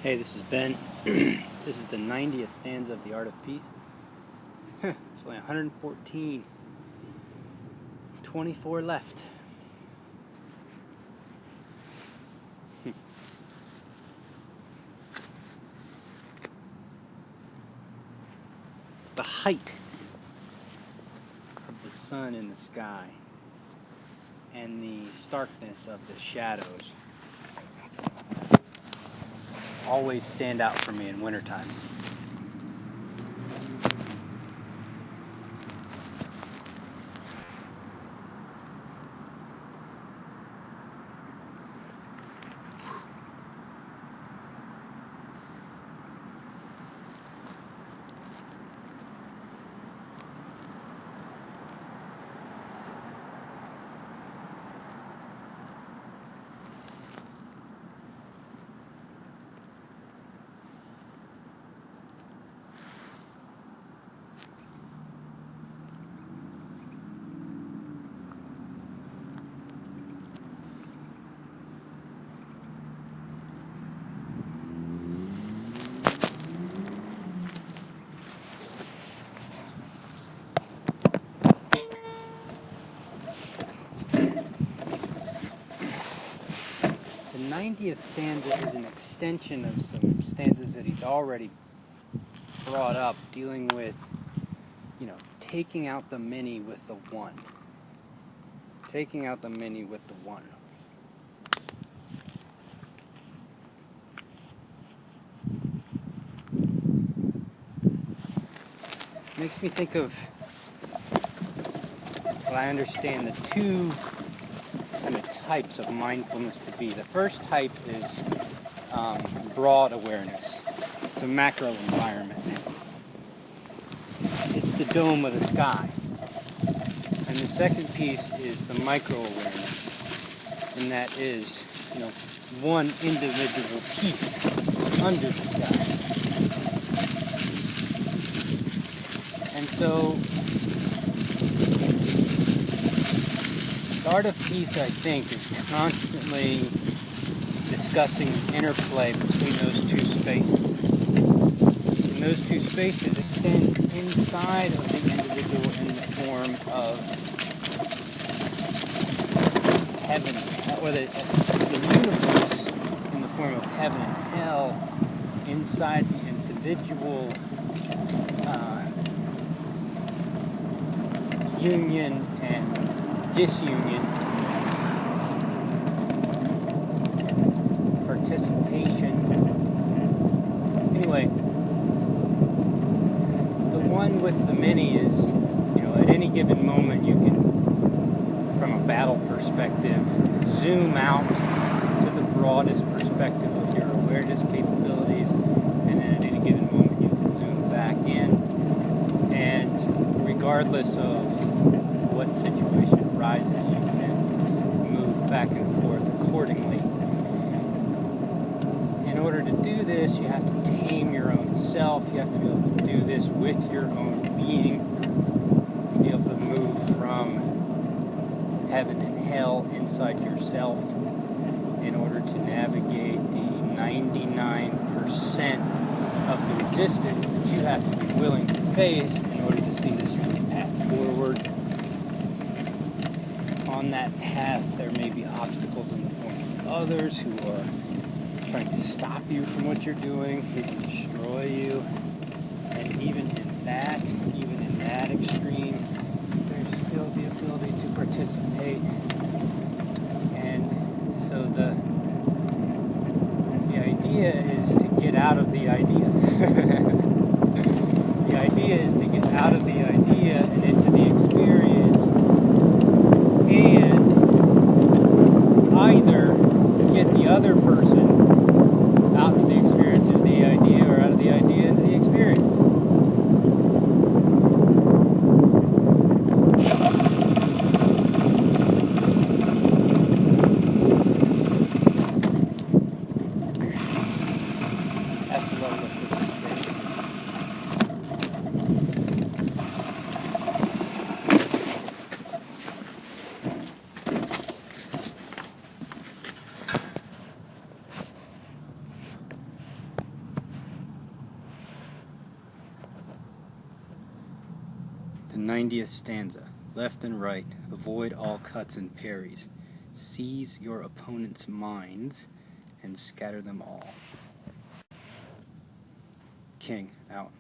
Hey, this is Ben. This is the 90th stanza of The Art of Peace. It's only 114. 24 left. The height of the sun in the sky and the starkness of the shadows always stand out for me in wintertime. The 90th stanza is an extension of some stanzas that he's already brought up, dealing with, taking out the many with the one. Taking out the many with the one. Makes me think of what I understand the two kind of types of mindfulness to be. The first type is broad awareness. It's a macro environment. It's the dome of the sky. And the second piece is the micro awareness, and that is, one individual piece under the sky. And so, the art of peace, I think, is constantly discussing the interplay between those two spaces. And those two spaces extend inside of the individual in the form of heaven, or the universe in the form of heaven and hell, inside the individual, union and disunion, participation. Anyway, the one with the many is, at any given moment you can, from a battle perspective, zoom out to the broadest perspective of your awareness capabilities, and then at any given moment you can zoom back in, and regardless of what situation arises, you can move back and forth accordingly. In order to do this, you have to tame your own self. You have to be able to do this with your own being, be able to move from heaven and hell inside yourself in order to navigate the 99% of the resistance that you have to be willing to face in order to see this path forward. On that path, there may be obstacles in the form of others who are trying to stop you from what you're doing, who can destroy you. And even in that extreme, there's still the ability to participate. And so the idea is to get out of the idea. The idea is to get out of the idea and into the experience, and either get the other person out of the experience into the idea, or out of the idea into the experience. That's the level of participation. The 90th stanza. Left and right, avoid all cuts and parries. Seize your opponent's minds and scatter them all. King, out.